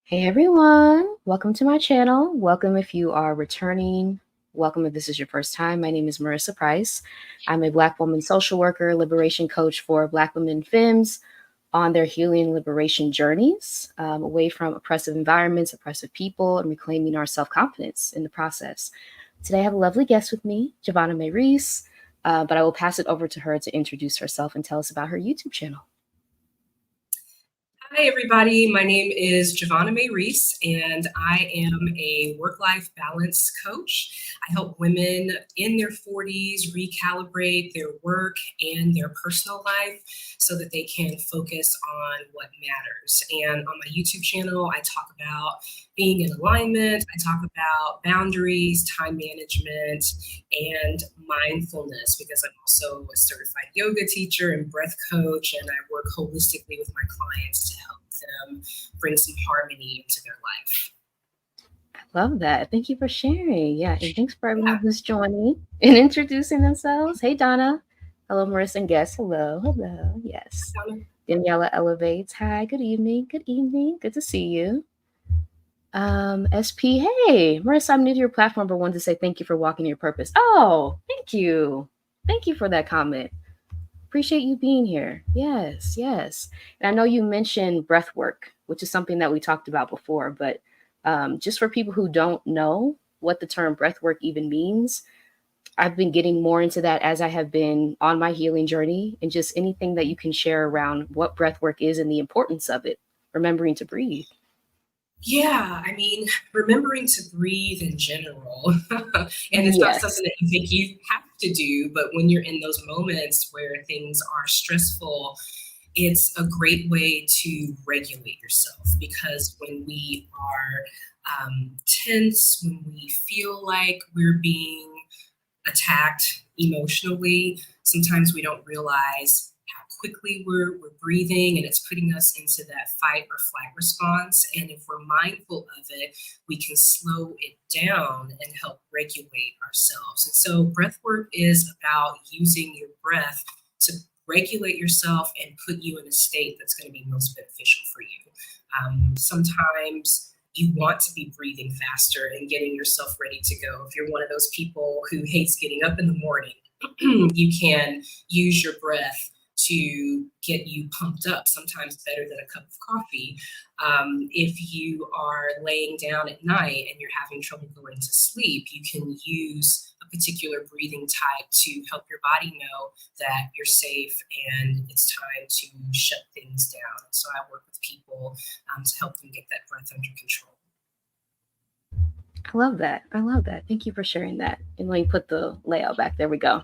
Hey everyone, welcome to my channel. Welcome if you are returning. Welcome if this is your first time. My name is Marissa Price. I'm a Black woman social worker, liberation coach for Black women femmes on their healing and liberation journeys, away from oppressive environments, oppressive people, and reclaiming our self-confidence in the process. Today I have a lovely guest with me, Javonna Reese, but I will pass it over to her to introduce herself and tell us about her YouTube channel. Hi, everybody. My name is Javonna Reese, and I am a work-life balance coach. I help women in their 40s recalibrate their work and their personal life so that they can focus on what matters. And on my YouTube channel, I talk about being in alignment. I talk about boundaries, time management, and mindfulness because I'm also a certified yoga teacher and breath coach, and I work holistically with my clients to help them bring some harmony into their life. Love that. Thank you for sharing. Yeah, and thanks for everyone who's joining and introducing themselves. Hey, Donna. Hello, Marissa and guests. Hello. Hello. Yes. Daniela Elevates. Hi. Good evening. Good evening. Good to see you. SP. Hey, Marissa, I'm new to your platform, but wanted to say thank you for walking your purpose. Oh, thank you. Thank you for that comment. Appreciate you being here. Yes, yes. And I know you mentioned breath work, which is something that we talked about before, but just for people who don't know what the term breath work even means, I've been getting more into that as I have been on my healing journey, and just anything that you can share around what breath work is and the importance of it, remembering to breathe. Yeah, I mean, remembering to breathe in general. And it's not something that you think you have to do, but when you're in those moments where things are stressful, it's a great way to regulate yourself, because when we are tense, when we feel like we're being attacked emotionally, sometimes we don't realize how quickly we're breathing, and it's putting us into that fight or flight response. And if we're mindful of it, we can slow it down and help regulate ourselves. And so breath work is about using your breath to regulate yourself and put you in a state that's going to be most beneficial for you. Sometimes you want to be breathing faster and getting yourself ready to go. If you're one of those people who hates getting up in the morning, you can use your breath to get you pumped up, sometimes better than a cup of coffee. If you are laying down at night and you're having trouble going to sleep, you can use a particular breathing type to help your body know that you're safe and it's time to shut things down. So I work with people to help them get that breath under control. I love that. I love that. Thank you for sharing that. And let me put the layout back. There we go.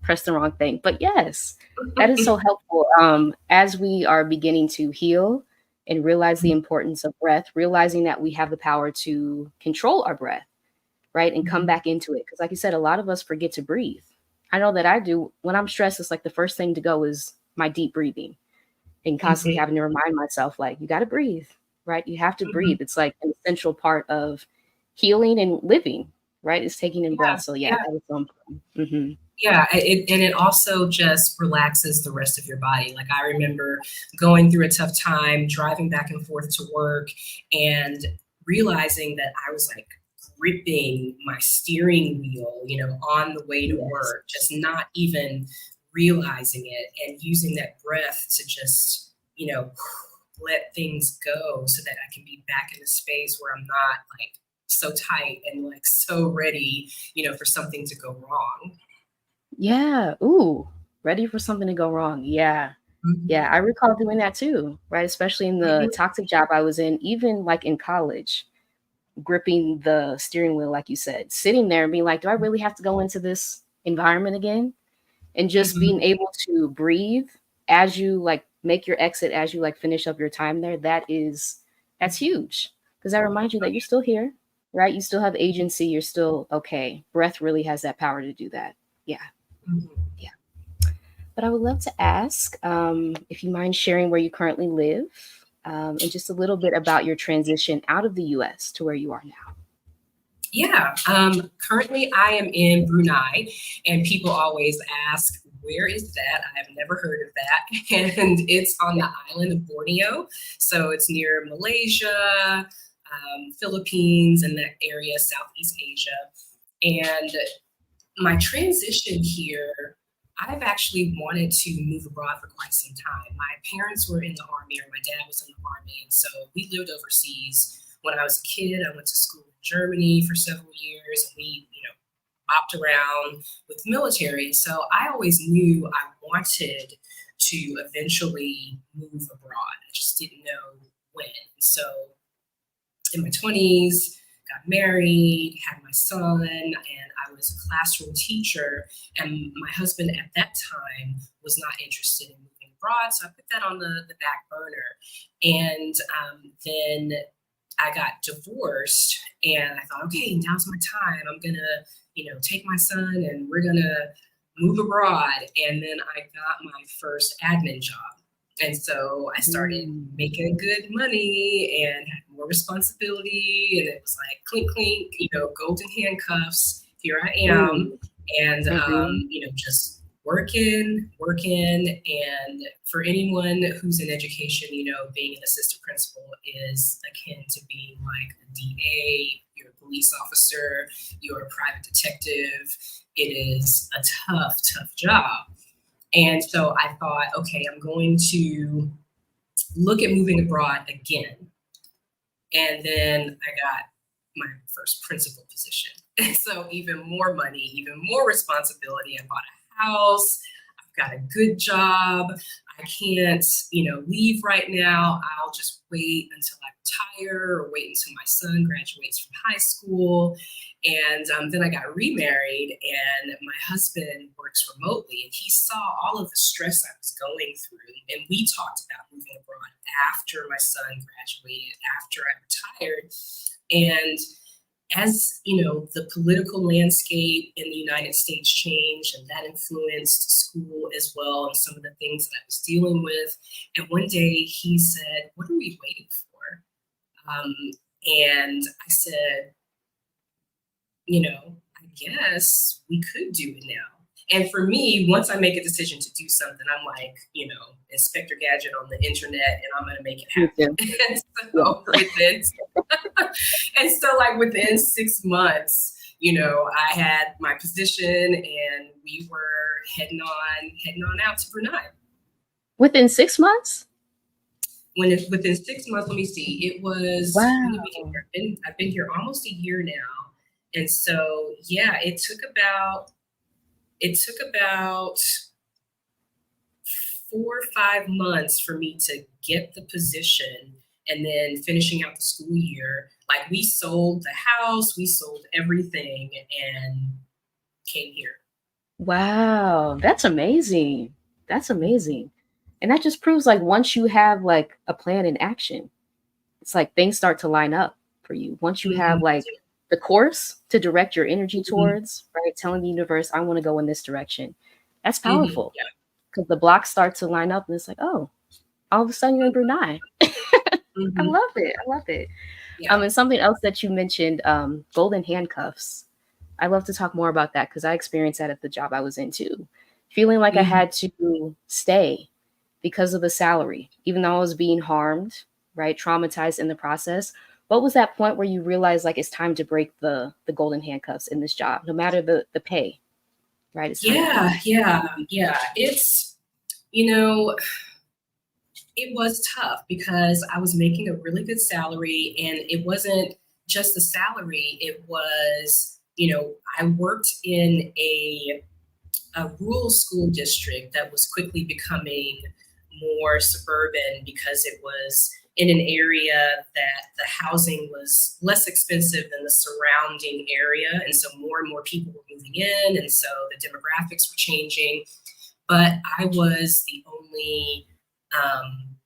Press the wrong thing. But yes, that is so helpful. As we are beginning to heal and realize the importance of breath, realizing that we have the power to control our breath, right? And come back into it. Because like you said, a lot of us forget to breathe. I know that I do. When I'm stressed, it's like the first thing to go is my deep breathing, and constantly having to remind myself, like, you got to breathe, right? You have to breathe. It's like an essential part of healing and living, right? It's taking in breath. So that is so important. Yeah, and it also just relaxes the rest of your body. Like I remember going through a tough time, driving back and forth to work, and realizing that I was like gripping my steering wheel, on the way to work, just not even realizing it, and using that breath to just, let things go so that I can be back in a space where I'm not like so tight and like so ready, for something to go wrong. Yeah. Ooh, ready for something to go wrong. Yeah. Yeah. I recall doing that too, right? Especially in the toxic job I was in, even like in college, gripping the steering wheel, like you said, sitting there and being like, do I really have to go into this environment again? And just being able to breathe as you like make your exit, as you like finish up your time there, that's huge. Because that reminds you that you're still here, right? You still have agency. You're still okay. Breath really has that power to do that. Yeah. Yeah. But I would love to ask if you mind sharing where you currently live, and just a little bit about your transition out of the US to where you are now. Yeah. Currently I am in Brunei, and people always ask, where is that? I have never heard of that. And it's on the island of Borneo. So it's near Malaysia, Philippines, and that area, Southeast Asia. And my transition here, I've actually wanted to move abroad for quite some time. My parents were in the Army, or my dad was in the Army, and so we lived overseas. When I was a kid, I went to school in Germany for several years, and we, bopped around with the military. So I always knew I wanted to eventually move abroad. I just didn't know when. So in my 20s, got married, had my son, and I was a classroom teacher. And my husband at that time was not interested in moving abroad. So I put that on the back burner. And then I got divorced, and I thought, okay, now's my time. I'm going to, take my son and we're going to move abroad. And then I got my first admin job. And so I started making good money and had more responsibility. And it was like clink, clink, golden handcuffs. Here I am. And, just working. And for anyone who's in education, being an assistant principal is akin to being like a DA, you're a police officer, you're a private detective. It is a tough job. And so I thought, okay, I'm going to look at moving abroad again. And then I got my first principal position. And so even more money, even more responsibility. I bought a house. I've got a good job. I can't, leave right now. I'll just wait until I retire or wait until my son graduates from high school. And then I got remarried, and my husband works remotely, and he saw all of the stress I was going through. And we talked about moving abroad after my son graduated, after I retired. And as the political landscape in the United States changed, and that influenced school as well, and some of the things that I was dealing with. And one day he said, "What are we waiting for?" And I said, I guess we could do it now. And for me, once I make a decision to do something, I'm like, Inspector Gadget on the internet, and I'm going to make it happen. And so within 6 months, I had my position, and we were heading on out to Brunei. Within 6 months? Within 6 months, let me see. It was, wow. I've been here almost a year now. And so, yeah, it took about 4 or 5 months for me to get the position, and then finishing out the school year. Like, we sold the house, we sold everything, and came here. Wow, that's amazing. That's amazing. And that just proves once you have a plan in action, it's things start to line up for you. Once you have the course to direct your energy towards, right? Telling the universe, I want to go in this direction. That's powerful. Because the blocks start to line up, and it's oh, all of a sudden you're in Brunei. I love it. Yeah. And something else that you mentioned, golden handcuffs. I love to talk more about that because I experienced that at the job I was in too. Feeling like I had to stay because of the salary, even though I was being harmed, right? Traumatized in the process. What was that point where you realized it's time to break the golden handcuffs in this job, no matter the pay, right? It's yeah. It's, it was tough because I was making a really good salary, and it wasn't just the salary. It was, I worked in a rural school district that was quickly becoming more suburban because it was in an area that the housing was less expensive than the surrounding area. And so more and more people were moving in. And so the demographics were changing. But I was the only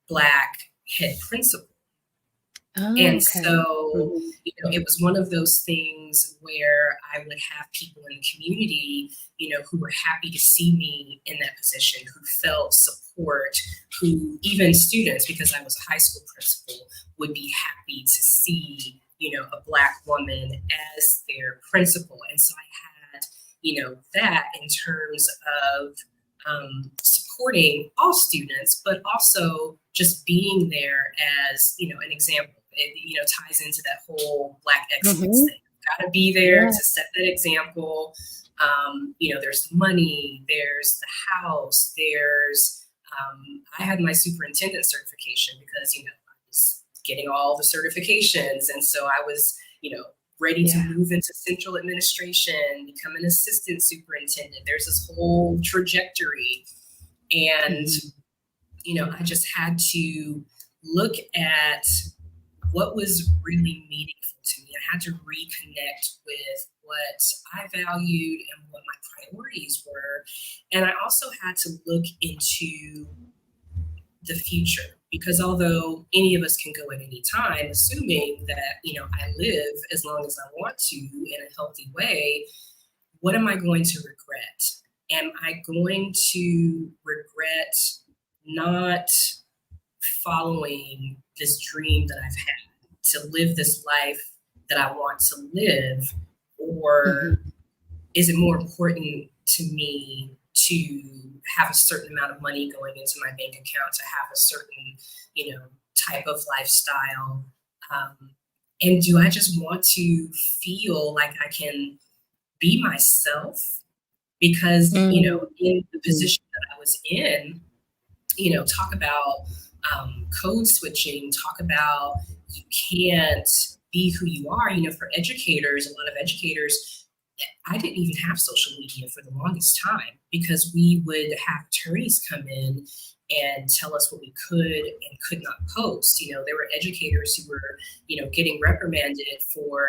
Black head principal. Oh, and so, it was one of those things where I would have people in the community, who were happy to see me in that position, who felt support, who even students, because I was a high school principal, would be happy to see, a Black woman as their principal. And so I had, that in terms of supporting all students, but also just being there as, an example. It, ties into that whole Black excellence thing. Got to be there to set that example. There's the money, there's the house, there's, I had my superintendent certification because, I was getting all the certifications. And so I was, ready to move into central administration, become an assistant superintendent. There's this whole trajectory. And, I just had to look at what was really meaningful to me. I had to reconnect with what I valued and what my priorities were. And I also had to look into the future, because although any of us can go at any time, assuming that, I live as long as I want to in a healthy way, what am I going to regret? Am I going to regret not following this dream that I've had to live this life that I want to live? Or is it more important to me to have a certain amount of money going into my bank account, to have a certain, type of lifestyle? And do I just want to feel like I can be myself? Because, in the position that I was in, talk about code switching, talk about you can't be who you are. For educators, a lot of educators, I didn't even have social media for the longest time, because we would have attorneys come in and tell us what we could and could not post. There were educators who were, getting reprimanded for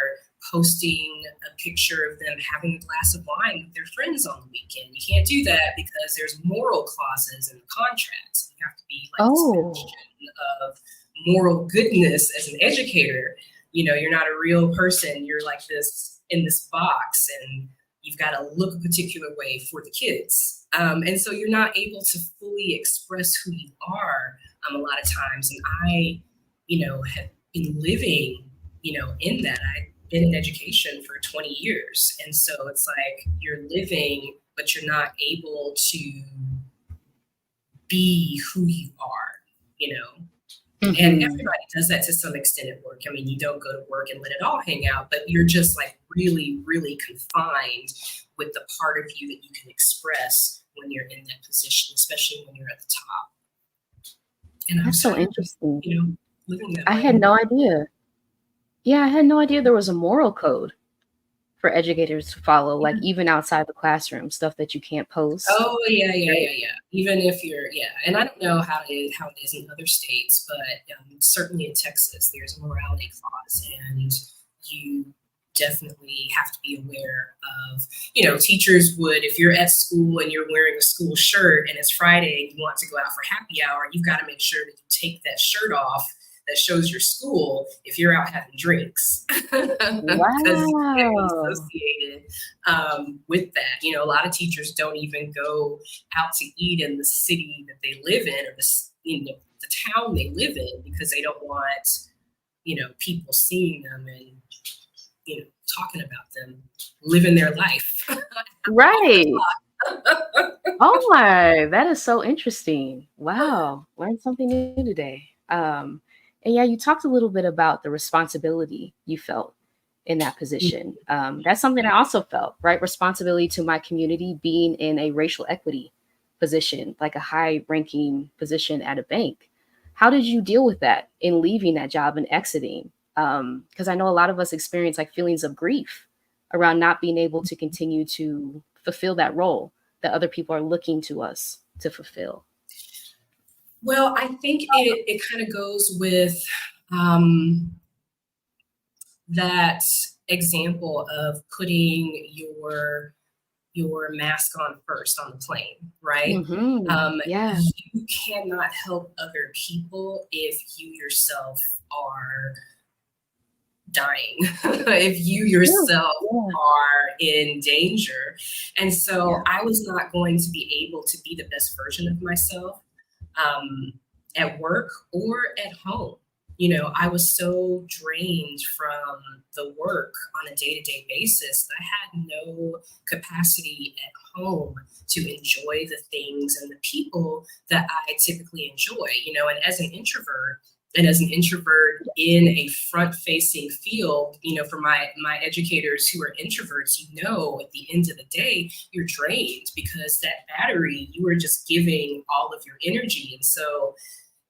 posting a picture of them having a glass of wine with their friends on the weekend. You can't do that because there's moral clauses in the contract. You have to be like this position of moral goodness as an educator. You're not a real person. You're like this in this box, and you've got to look a particular way for the kids. And so you're not able to fully express who you are a lot of times. And I, have been living, in that. I've been in education for 20 years. And so it's like you're living, but you're not able to be who you are, And everybody does that to some extent at work. I mean, you don't go to work and let it all hang out, but you're just like really, really confined with the part of you that you can express when you're in that position, especially when you're at the top. And That's so interesting. Living that I way. had no idea. Yeah, I had no idea there was a moral code for educators to follow, like even outside the classroom, stuff that you can't post. Oh, yeah. Even if you're, and I don't know how it is in other states, but certainly in Texas, there's a morality clause, and you definitely have to be aware of, teachers would, if you're at school and you're wearing a school shirt and it's Friday and you want to go out for happy hour, you've got to make sure that you take that shirt off that shows your school if you're out having drinks. Because you can be associated with that. A lot of teachers don't even go out to eat in the city that they live in, or the town they live in, because they don't want, people seeing them and, talking about them living their life. Right. Oh my, that is so interesting. Wow. Learned something new today. And yeah, you talked a little bit about the responsibility you felt in that position. That's something I also felt, right? Responsibility to my community, being in a racial equity position, like a high ranking position at a bank. How did you deal with that in leaving that job and exiting? Because I know a lot of us experience like feelings of grief around not being able to continue to fulfill that role that other people are looking to us to fulfill. Well, I think it kind of goes with that example of putting your mask on first on the plane, right? Yeah. You cannot help other people if you yourself are dying, if you yourself are in danger. And so I was not going to be able to be the best version of myself at work or at home. I was so drained from the work on a day-to-day basis that I had no capacity at home to enjoy the things and the people that I typically enjoy, and as an introvert in a front-facing field, for my educators who are introverts, at the end of the day, you're drained because that battery, you are just giving all of your energy. And so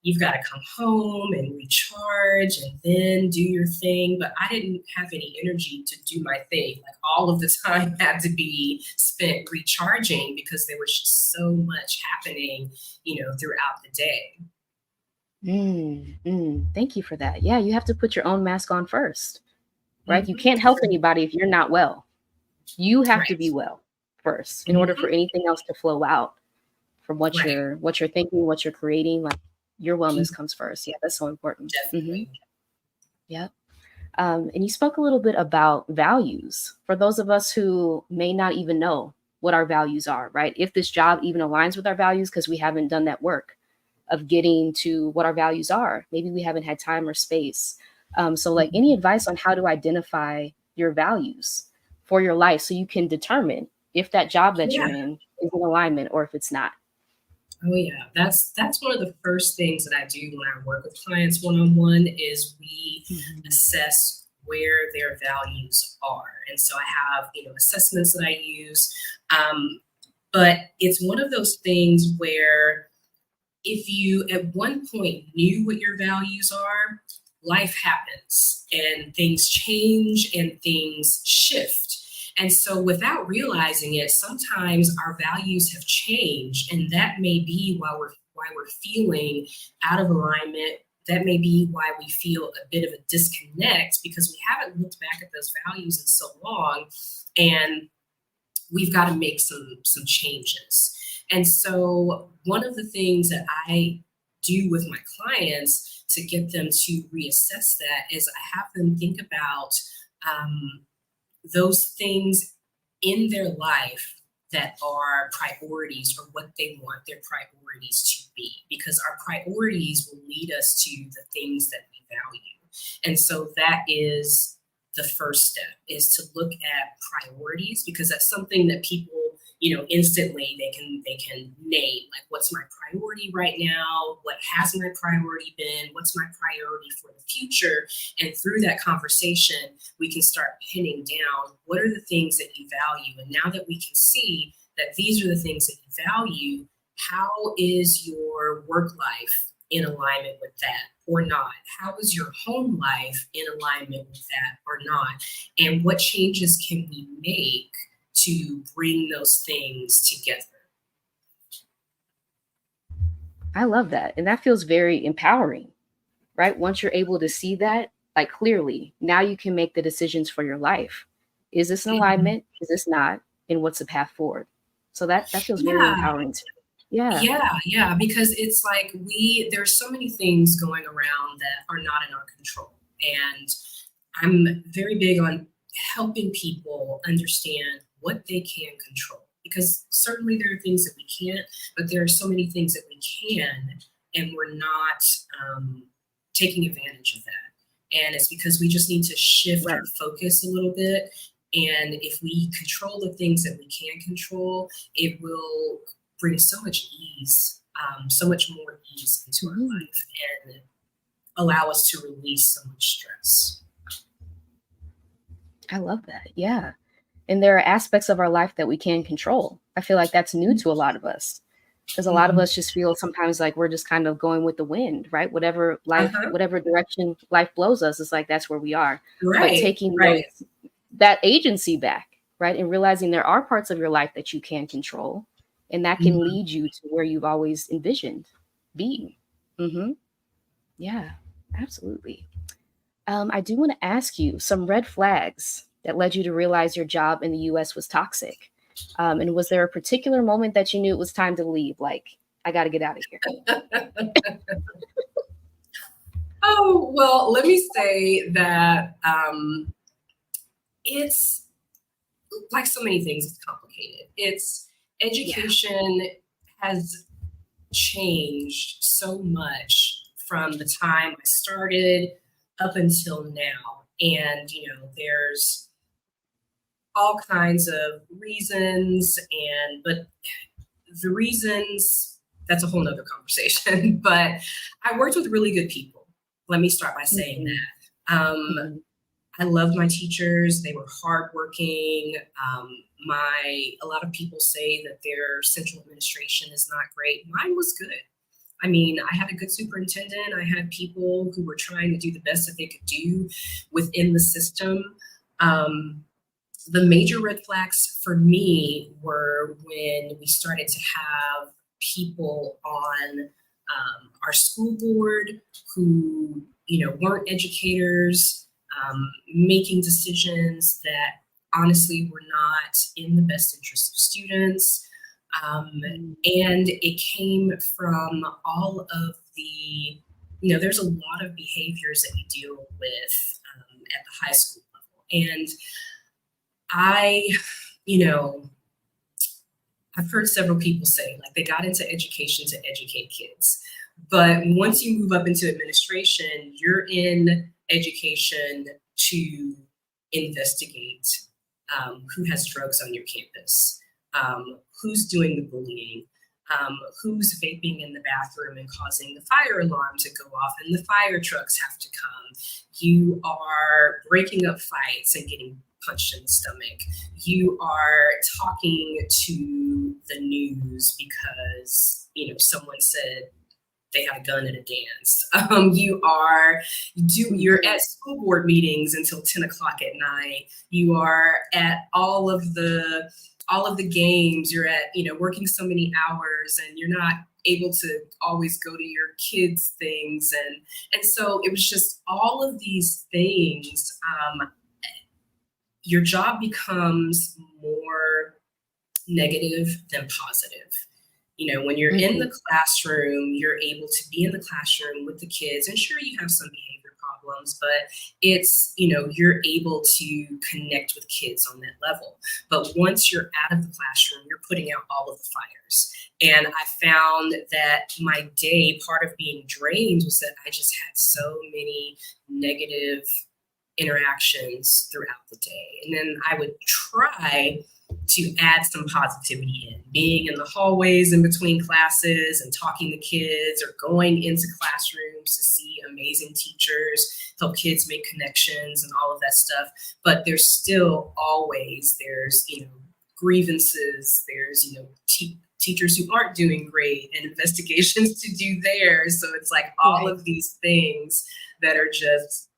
you've got to come home and recharge and then do your thing. But I didn't have any energy to do my thing. Like all of the time had to be spent recharging because there was just so much happening, throughout the day. Thank you for that. Yeah, you have to put your own mask on first, right? You Mm-hmm. can't help anybody if you're not well. You have to be Right. well first in order for Mm-hmm. anything else to flow out from Right. what you're thinking, what you're creating. Like your wellness Mhm. comes first. Yeah, that's so important. Definitely. Yeah. And you spoke a little bit about values for those of us who may not even know what our values are, right? If this job even aligns with our values, because we haven't done that work of getting to what our values are. Maybe we haven't had time or space. So, like, any advice on how to identify your values for your life so you can determine if that job that Yeah. you're in is in alignment or if it's not? Oh yeah, that's one of the first things that I do when I work with clients one on one is we Mhm. assess where their values are, and so I have assessments that I use, but it's one of those things where if you at one point knew what your values are, life happens and things change and things shift. And so, without realizing it, sometimes our values have changed, and that may be why we're feeling out of alignment. That may be why we feel a bit of a disconnect because we haven't looked back at those values in so long, and we've got to make some changes. And so one of the things that I do with my clients to get them to reassess that is I have them think about um, those things in their life that are priorities or what they want their priorities to be, because our priorities will lead us to the things that we value. And so that is the first step, is to look at priorities, because that's something that people instantly they can name, like what's my priority right now, what has my priority been, what's my priority for the future. And through that conversation we can start pinning down what are the things that you value. And now that we can see that these are the things that you value, how is your work life in alignment with that or not? How is your home life in alignment with that or not? And what changes can we make to bring those things together? I love that. And that feels very empowering, right? Once you're able to see that, like clearly, now you can make the decisions for your life. Is this in Mhm. alignment? Is this not? And what's the path forward? So that feels very Yeah, empowering too. Yeah. yeah, because it's like there's so many things going around that are not in our control. And I'm very big on helping people understand what they can control, because certainly there are things that we can't, but there are so many things that we can, and we're not taking advantage of that. And it's because we just need to shift our Right. focus a little bit. And if we control the things that we can control, it will bring so much ease, so much more ease into our Mhm. life and allow us to release so much stress. I love that. Yeah. And there are aspects of our life that we can control. I feel like that's new to a lot of us because a lot of Mhm. us just feel sometimes like we're just kind of going with the wind, right? Uh-huh. Whatever direction life blows us, is like that's where we are. But Right, taking right. that agency back, right? And realizing there are parts of your life that you can control and that can Mhm. lead you to where you've always envisioned being. Hmm. Yeah, absolutely. I do want to ask you some red flags that led you to realize your job in the US was toxic. And was there a particular moment that you knew it was time to leave? Like, I got to get out of here. Oh, well, let me say that, it's like so many things, it's complicated. It's Yeah. education has changed so much from the time I started up until now. And, there's all kinds of reasons, but the reasons, that's a whole nother conversation. But I worked with really good people. Let me start by saying that. I loved my teachers. They were hardworking. A lot of people say that their central administration is not great. Mine was good. I mean, I had a good superintendent. I had people who were trying to do the best that they could do within the system. The major red flags for me were when we started to have people on our school board who, weren't educators, making decisions that honestly were not in the best interest of students. And it came from all of the, there's a lot of behaviors that you deal with at the high school level. And I've heard several people say, like, they got into education to educate kids. But once you move up into administration, you're in education to investigate who has drugs on your campus, who's doing the bullying, who's vaping in the bathroom and causing the fire alarm to go off and the fire trucks have to come. You are breaking up fights and getting punched in the stomach. You are talking to the news because, someone said they had a gun at a dance. You're at school board meetings until 10 o'clock at night. You are at all of the games. You're at, working so many hours, and you're not able to always go to your kids' things. And so it was just all of these things. Your job becomes more negative than positive. When you're in the classroom, you're able to be in the classroom with the kids, and sure, you have some behavior problems, but it's, you're able to connect with kids on that level. But once you're out of the classroom, you're putting out all of the fires. And I found that my day, part of being drained was that I just had so many negative interactions throughout the day. And then I would try to add some positivity in, being in the hallways in between classes and talking to kids, or going into classrooms to see amazing teachers, help kids make connections and all of that stuff. But there's still always, grievances, there's, teachers who aren't doing great and investigations to do there. So it's like all of these things that are just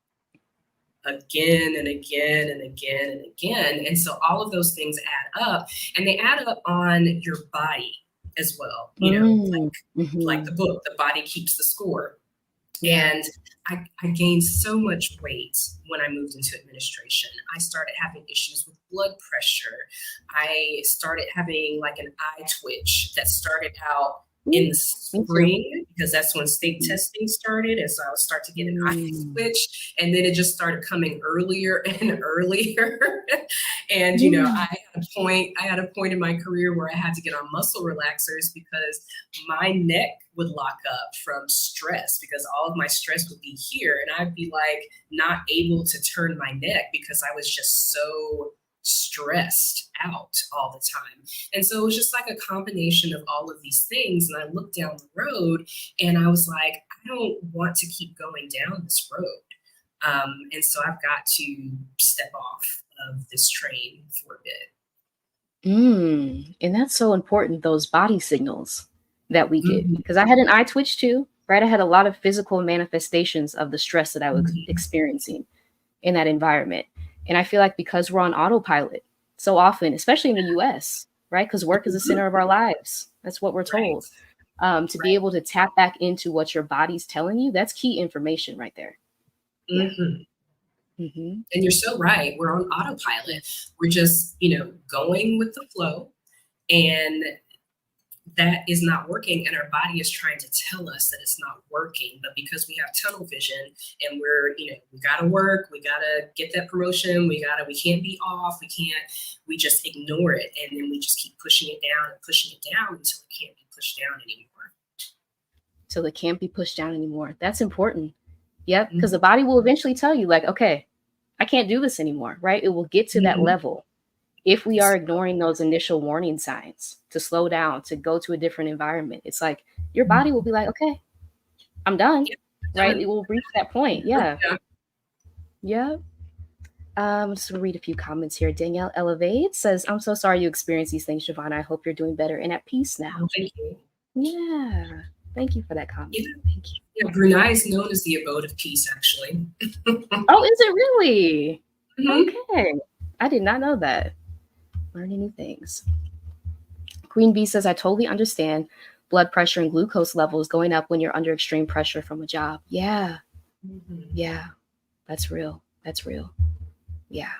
again and again and again and again. And so all of those things add up, and they add up on your body as well. Like the book, The Body Keeps the Score. And I gained so much weight when I moved into administration. I started having issues with blood pressure. I started having like an eye twitch that started out in the spring, because that's when state testing started. And so I would start to get an eye twitch, and then it just started coming earlier and earlier. And, I had a point in my career where I had to get on muscle relaxers because my neck would lock up from stress, because all of my stress would be here. And I'd be like not able to turn my neck because I was just so stressed out all the time. And so it was just like a combination of all of these things. And I looked down the road and I was like, I don't want to keep going down this road. And so I've got to step off of this train for a bit. And that's so important, those body signals that we get. Because I had an eye twitch too, right? I had a lot of physical manifestations of the stress that I was experiencing in that environment. And I feel like because we're on autopilot so often, especially in the US, right? Because work is the center of our lives. That's what we're told. To be able to tap back into what your body's telling you, that's key information right there. And you're so right. We're on autopilot. We're just, going with the flow, and that is not working. And our body is trying to tell us that it's not working. But because we have tunnel vision and we're, we got to work, we got to get that promotion, we can't be off, we just ignore it. And then we just keep pushing it down and pushing it down until it can't be pushed down anymore. till it can't be pushed down anymore. That's important. Yep. Because the body will eventually tell you, like, okay, I can't do this anymore, right? It will get to that level if we are ignoring those initial warning signs to slow down, to go to a different environment. It's like your body will be like, okay, I'm done, right? It will reach that point. Yeah. Yeah. I'm just gonna read a few comments here. Danielle Elevate says, I'm so sorry you experienced these things, Javonna. I hope you're doing better and at peace now. Oh, thank you. Yeah. Thank you for that comment. Yeah. Thank you. Yeah, Brunei is known as the abode of peace, actually. Oh, is it really? Okay. I did not know that. Learning new things. Queen Bee says, I totally understand blood pressure and glucose levels going up when you're under extreme pressure from a job. Yeah. Yeah. That's real. That's real. Yeah.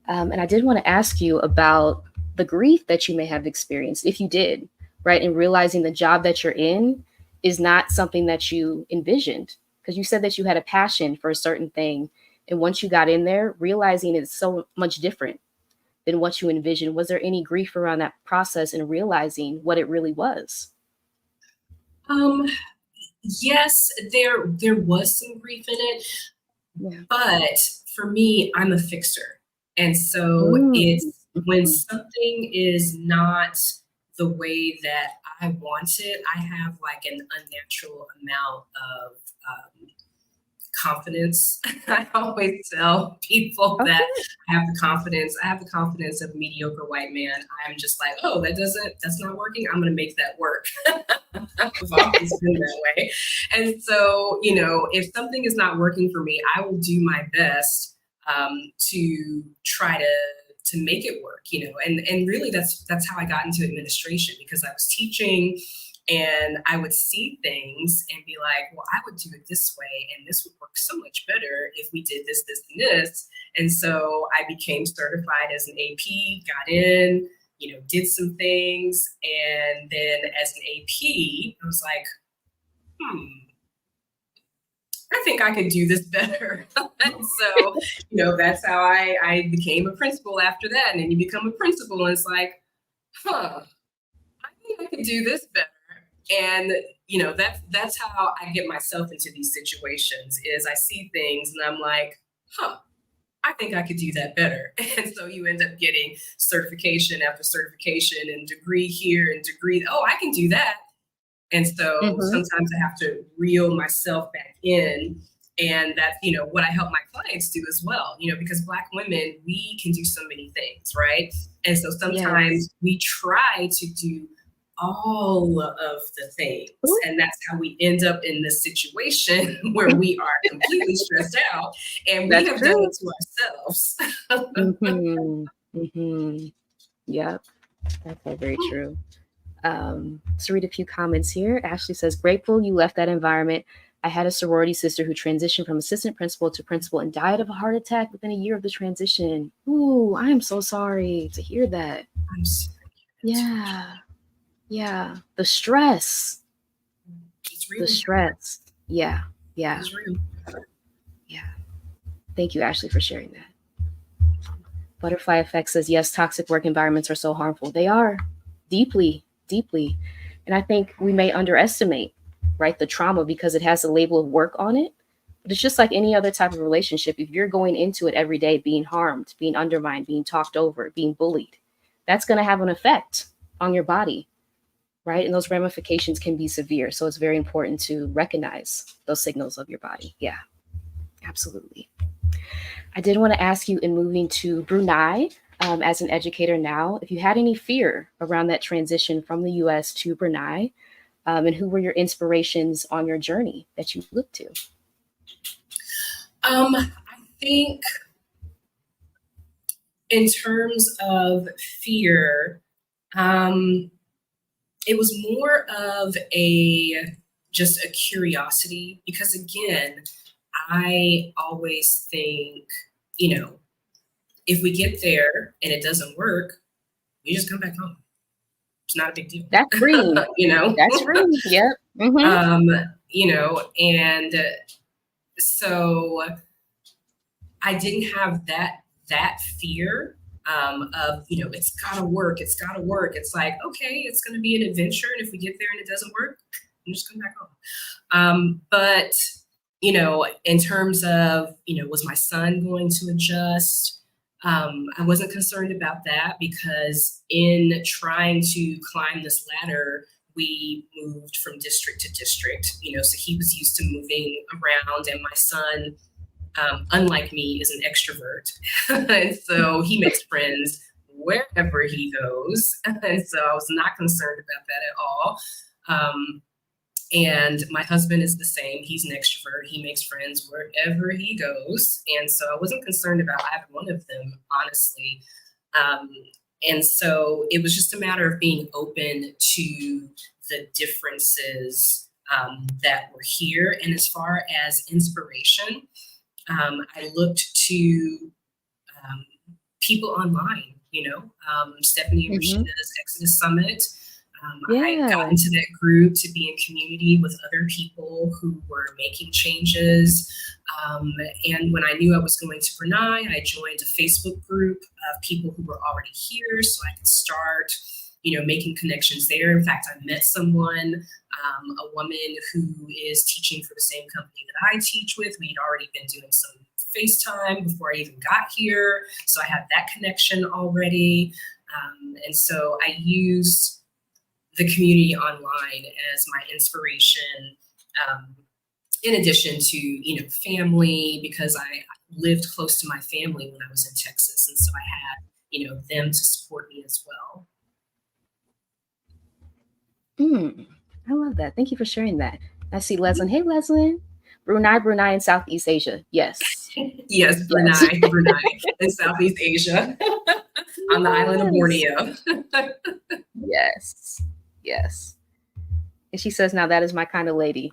And I did want to ask you about the grief that you may have experienced, if you did, right? And realizing the job that you're in is not something that you envisioned, because you said that you had a passion for a certain thing. And once you got in there, realizing it's so much different than what you envisioned. Was there any grief around that process and realizing what it really was? Yes, there was some grief in it. Yeah. But for me, I'm a fixer. And so it's when something is not the way that I want it, I have like an unnatural amount of confidence. I always tell people that I have the confidence of a mediocre white man. I'm just like, oh, that's not working. I'm going to make that work. I've always been that way. And so, if something is not working for me, I will do my best to try to make it work, and really that's how I got into administration, because I was teaching and I would see things and be like, well, I would do it this way, and this would work so much better if we did this, this, and this. And so I became certified as an AP, got in, did some things. And then as an AP, I was like, I think I could do this better. And so, that's how I became a principal after that. And then you become a principal and it's like, I think I could do this better. And, that's how I get myself into these situations, is I see things and I'm like, I think I could do that better. And so you end up getting certification after certification and degree here and degree. Oh, I can do that. And so sometimes I have to reel myself back in. And that's, what I help my clients do as well, because Black women, we can do so many things, right? And so sometimes we try to do all of the things. And that's how we end up in this situation where we are completely stressed out and we have done it to ourselves. Yep. That's very true. So read a few comments here. Ashley says, grateful you left that environment. I had a sorority sister who transitioned from assistant principal to principal and died of a heart attack within a year of the transition. Ooh, I am so sorry to hear that. I'm sorry. Yeah. The stress. It's real. The stress. Yeah. It's real. Yeah. Thank you, Ashley, for sharing that. Butterfly Effect says, yes, toxic work environments are so harmful. They are. Deeply. And I think we may underestimate, right, the trauma because it has a label of work on it. But it's just like any other type of relationship. If you're going into it every day being harmed, being undermined, being talked over, being bullied, that's going to have an effect on your body, right? And those ramifications can be severe. So it's very important to recognize those signals of your body. Yeah, absolutely. I did want to ask you, in moving to Brunei, as an educator now, if you had any fear around that transition from the US to Brunei, and who were your inspirations on your journey that you looked to? I think in terms of fear, it was more of just a curiosity, because again, I always think, if we get there and it doesn't work, we just come back home. It's not a big deal. That's free. That's free. Yep. And so I didn't have that fear of, it's gotta work. It's like, okay, it's going to be an adventure. And if we get there and it doesn't work, and just come back home. But, in terms of, was my son going to adjust? I wasn't concerned about that because in trying to climb this ladder, we moved from district to district, so he was used to moving around, and my son, unlike me, is an extrovert. And so he makes friends wherever he goes. And so I was not concerned about that at all. And my husband is the same. He's an extrovert. He makes friends wherever he goes. And so I wasn't concerned about either one of them, honestly. And so it was just a matter of being open to the differences that were here. And as far as inspiration, I looked to people online, Stephanie and Rashida's Exodus Summit. I got into that group to be in community with other people who were making changes. And when I knew I was going to Brunei, I joined a Facebook group of people who were already here so I could start, making connections there. In fact, I met someone, a woman who is teaching for the same company that I teach with. We'd already been doing some FaceTime before I even got here. So I had that connection already. And so I used the community online as my inspiration, in addition to, family, because I lived close to my family when I was in Texas. And so I had, them to support me as well. I love that. Thank you for sharing that. I see Leslin. Hey, Leslin. Brunei in Southeast Asia. Yes. Yes, Brunei in Southeast Asia on the island of Borneo. Yes. And she says, now that is my kind of lady.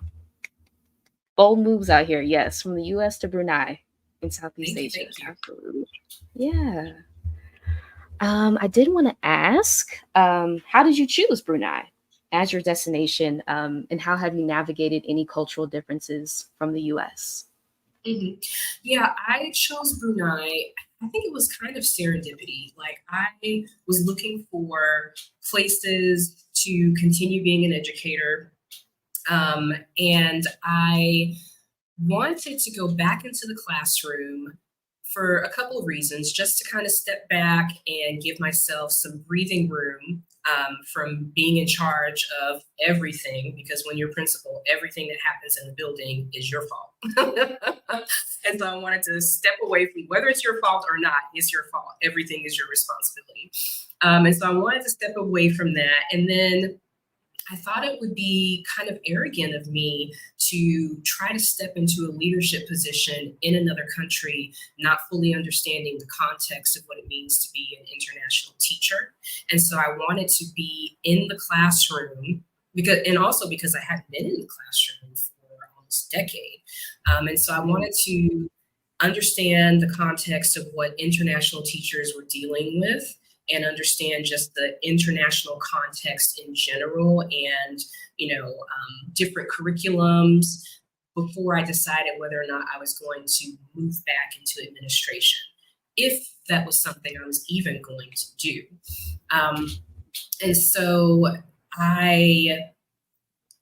Bold moves out here. Yes. From the U.S. to Brunei in Southeast Asia. Thank you. Absolutely. Yeah. I did want to ask, how did you choose Brunei as your destination, and how have you navigated any cultural differences from the U.S.? Mm-hmm. Yeah, I chose Brunei. I think it was kind of serendipity. Like, I was looking for places to continue being an educator. And I wanted to go back into the classroom for a couple of reasons, just to kind of step back and give myself some breathing room from being in charge of everything, because when you're principal, everything that happens in the building is your fault. And so I wanted to step away from whether it's your fault or not, it's your fault. Everything is your responsibility. And so I wanted to step away from that. And then I thought it would be kind of arrogant of me to try to step into a leadership position in another country, not fully understanding the context of what it means to be an international teacher. And so I wanted to be in the classroom because I hadn't been in the classroom for almost a decade. And so I wanted to understand the context of what international teachers were dealing with, and understand just the international context in general, and different curriculums, before I decided whether or not I was going to move back into administration, if that was something I was even going to do. And so I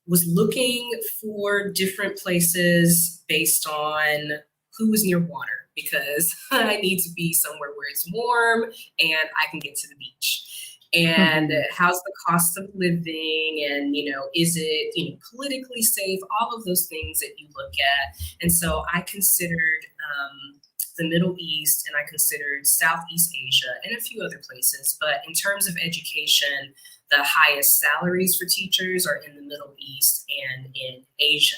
was looking for different places based on who was near water, because I need to be somewhere where it's warm and I can get to the beach. And how's the cost of living, and is it politically safe, all of those things that you look at. And so I considered the Middle East, and I considered Southeast Asia and a few other places. But in terms of education, the highest salaries for teachers are in the Middle East and in Asia.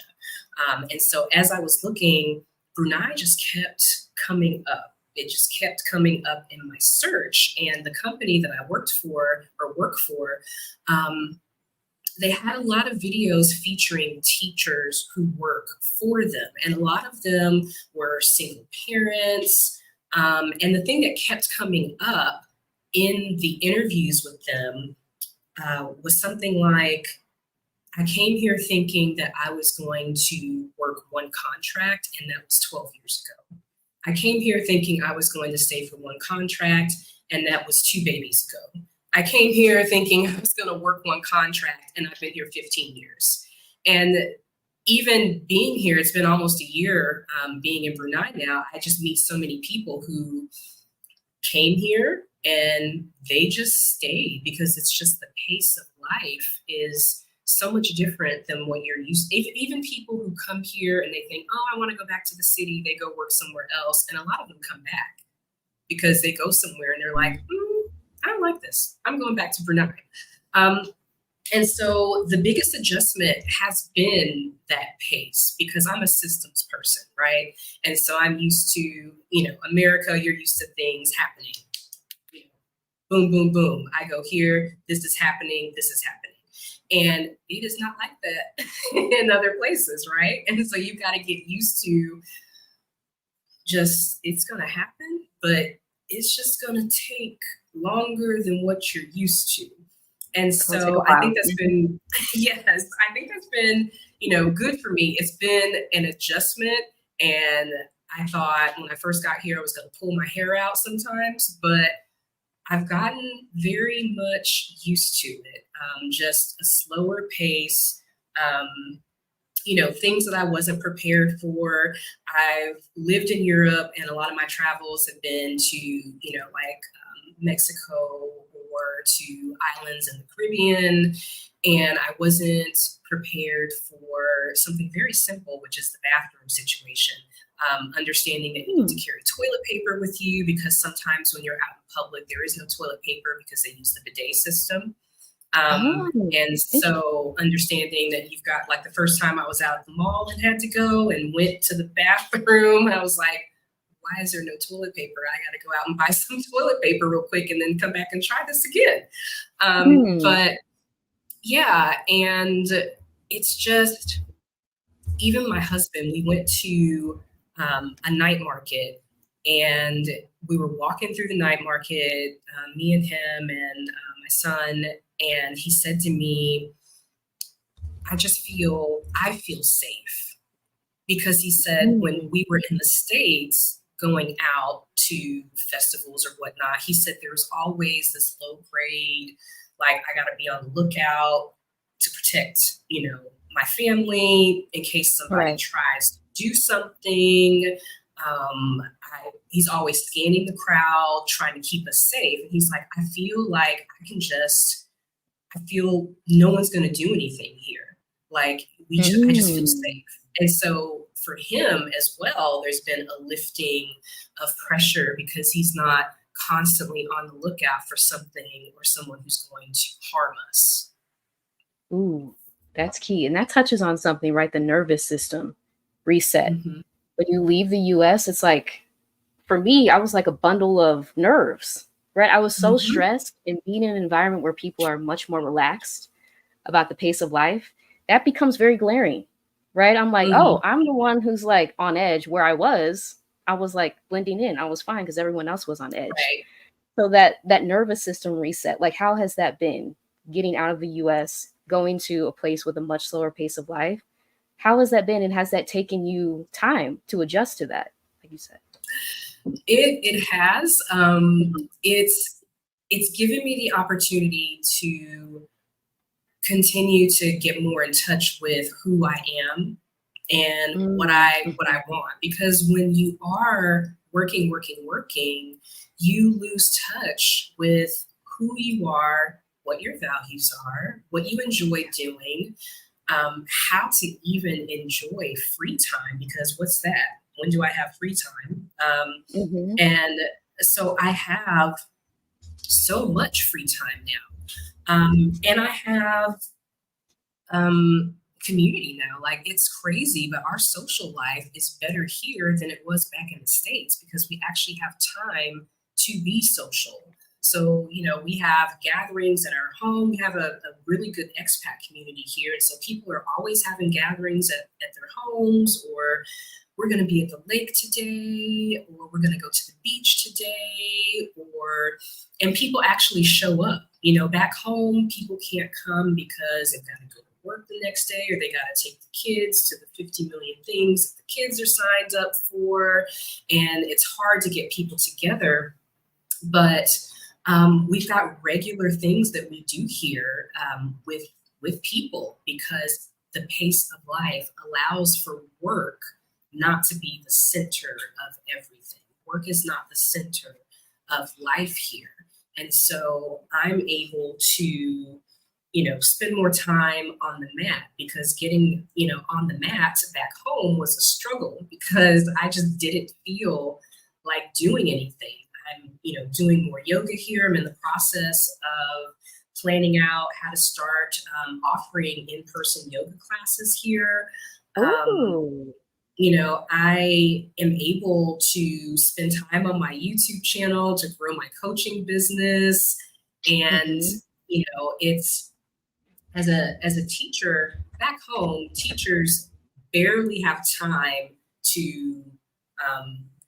And so as I was looking, Brunei just kept coming up. It just kept coming up in my search. And the company that I work for, they had a lot of videos featuring teachers who work for them. And a lot of them were single parents. And the thing that kept coming up in the interviews with them was something like, I came here thinking that I was going to work one contract, and that was 12 years ago. I came here thinking I was going to stay for one contract, and that was 2 babies ago. I came here thinking I was going to work one contract, and I've been here 15 years. And even being here, it's been almost a year being in Brunei now, I just meet so many people who came here and they just stayed because it's just the pace of life is so much different than what you're used to. Even people who come here and they think, oh, I want to go back to the city, they go work somewhere else. And a lot of them come back because they go somewhere and they're like, I don't like this. I'm going back to Brunei. And so the biggest adjustment has been that pace because I'm a systems person, right? And so I'm used to, America, you're used to things happening. Boom, boom, boom. I go here, this is happening, this is happening. And it is not like that in other places, right? And so you've got to get used to just, it's going to happen, but it's just going to take longer than what you're used to. And so I think that's been, yes, I think that's been, good for me. It's been an adjustment. And I thought when I first got here, I was going to pull my hair out sometimes, but I've gotten very much used to it. Just a slower pace, things that I wasn't prepared for. I've lived in Europe and a lot of my travels have been to, Mexico or to islands in the Caribbean. And I wasn't prepared for something very simple, which is the bathroom situation. Understanding that you need to carry toilet paper with you because sometimes when you're out in public, there is no toilet paper because they use the bidet system. And so understanding that you've got, like the first time I was out at the mall and had to go and went to the bathroom, I was like, why is there no toilet paper? I got to go out and buy some toilet paper real quick and then come back and try this again. But yeah, and it's just, even my husband, we went to a night market and we were walking through the night market, me and him and my son, and he said to me, I feel safe. Because he said when we were in the States going out to festivals or whatnot, he said there's always this low grade, like I got to be on the lookout to protect, my family in case somebody tries to do something. He's always scanning the crowd, trying to keep us safe. And he's like, I feel like I feel no one's going to do anything here. Like I just feel safe. And so for him as well, there's been a lifting of pressure because he's not constantly on the lookout for something or someone who's going to harm us. Ooh, that's key. And that touches on something, right? The nervous system reset. When you leave the US, it's like, for me, I was like a bundle of nerves, right? I was so stressed, and being in an environment where people are much more relaxed about the pace of life, that becomes very glaring, right? I'm like, oh, I'm the one who's like on edge. Where I was like blending in. I was fine because everyone else was on edge. Right. So that nervous system reset, like how has that been getting out of the US, going to a place with a much slower pace of life? How has that been? And has that taken you time to adjust to that, like you said? It has. It's given me the opportunity to continue to get more in touch with who I am and what I want. Because when you are working, you lose touch with who you are, what your values are, what you enjoy doing, how to even enjoy free time, because what's that? When do I have free time? And so I have so much free time now. And I have community now. Like, it's crazy, but our social life is better here than it was back in the States because we actually have time to be social. So, we have gatherings in our home. We have a really good expat community here. And so people are always having gatherings at their homes, or we're going to be at the lake today, or we're going to go to the beach today, and people actually show up. Back home, people can't come because they've got to go to work the next day, or they got to take the kids to the 50 million things that the kids are signed up for. And it's hard to get people together. But we've got regular things that we do here with people, because the pace of life allows for work not to be the center of everything. Work is not the center of life here. And so I'm able to, spend more time on the mat, because getting, on the mat back home was a struggle because I just didn't feel like doing anything. I'm, doing more yoga here. I'm in the process of planning out how to start offering in-person yoga classes here. Um, Oh. I am able to spend time on my YouTube channel to grow my coaching business. And, Mm-hmm. it's as a teacher back home, teachers barely have time to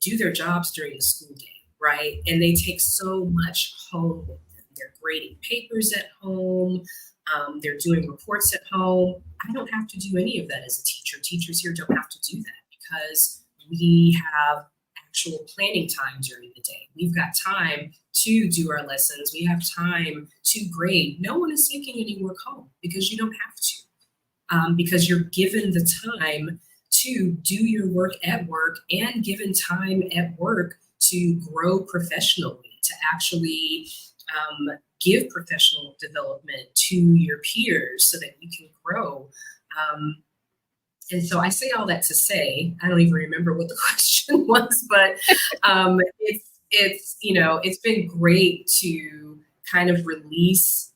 do their jobs during the school day, right? And they take so much home with them. They're grading papers at home. They're doing reports at home. I don't have to do any of that as a teacher. Teachers here don't have to do that because we have actual planning time during the day. We've got time to do our lessons. We have time to grade. No one is taking any work home because you don't have to, because you're given the time to do your work at work and given time at work to grow professionally, to actually give professional development to your peers so that you can grow. And so I say all that to say, I don't even remember what the question was, but it's been great to kind of release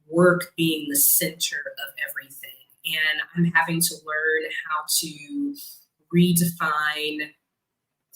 work being the center of everything. And I'm having to learn how to redefine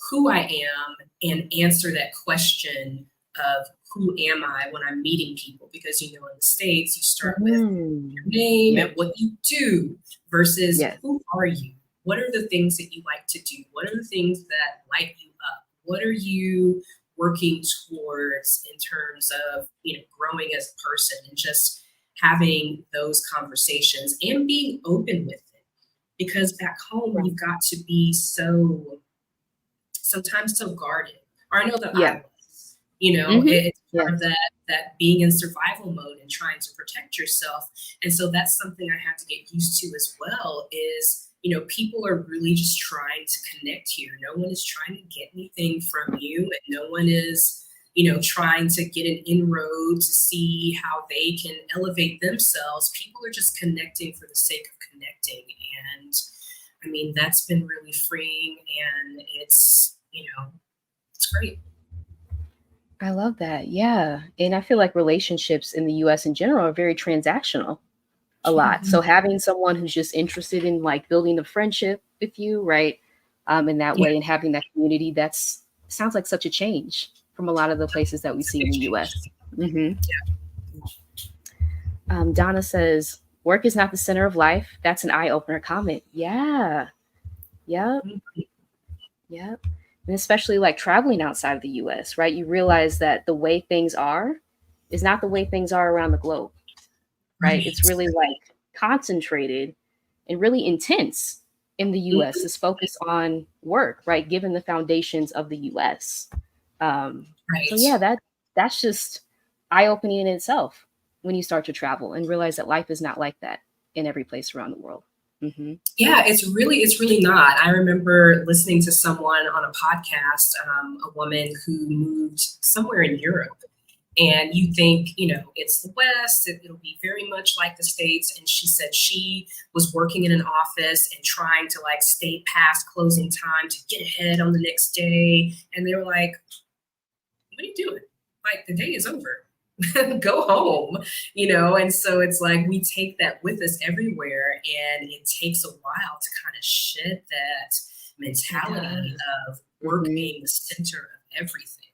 who I am and answer that question of who am I when I'm meeting people? Because, in the States, you start with your name and what you do versus who are you? What are the things that you like to do? What are the things that light you up? What are you working towards in terms of, growing as a person and just having those conversations and being open with it? Because back home, you've got to be sometimes so guarded. Or I know that I was, it's part of that being in survival mode and trying to protect yourself. And so that's something I had to get used to as well is, people are really just trying to connect here. No one is trying to get anything from you, and no one is, trying to get an inroad to see how they can elevate themselves. People are just connecting for the sake of connecting. And I mean, that's been really freeing, and it's great. I love that. Yeah. And I feel like relationships in the US in general are very transactional a lot. Mm-hmm. So having someone who's just interested in like building a friendship with you, right? In that way, and having that community, sounds like such a change from a lot of the places that we see in the US. Mm-hmm. Donna says, work is not the center of life. That's an eye-opener comment. Yeah. Yep. Yep. And especially like traveling outside of the US, right? You realize that the way things are is not the way things are around the globe, right? It's really like concentrated and really intense in the US. This focus on work, right? Given the foundations of the US. So yeah, that's just eye-opening in itself when you start to travel and realize that life is not like that in every place around the world. Mm-hmm. Yeah, it's really not. I remember listening to someone on a podcast, a woman who moved somewhere in Europe, and you think, it's the West, it'll be very much like the States. And she said she was working in an office and trying to like stay past closing time to get ahead on the next day. And they were like, what are you doing? Like, the day is over. Go home, and so it's like we take that with us everywhere, and it takes a while to kind of shed that mentality of work being the center of everything.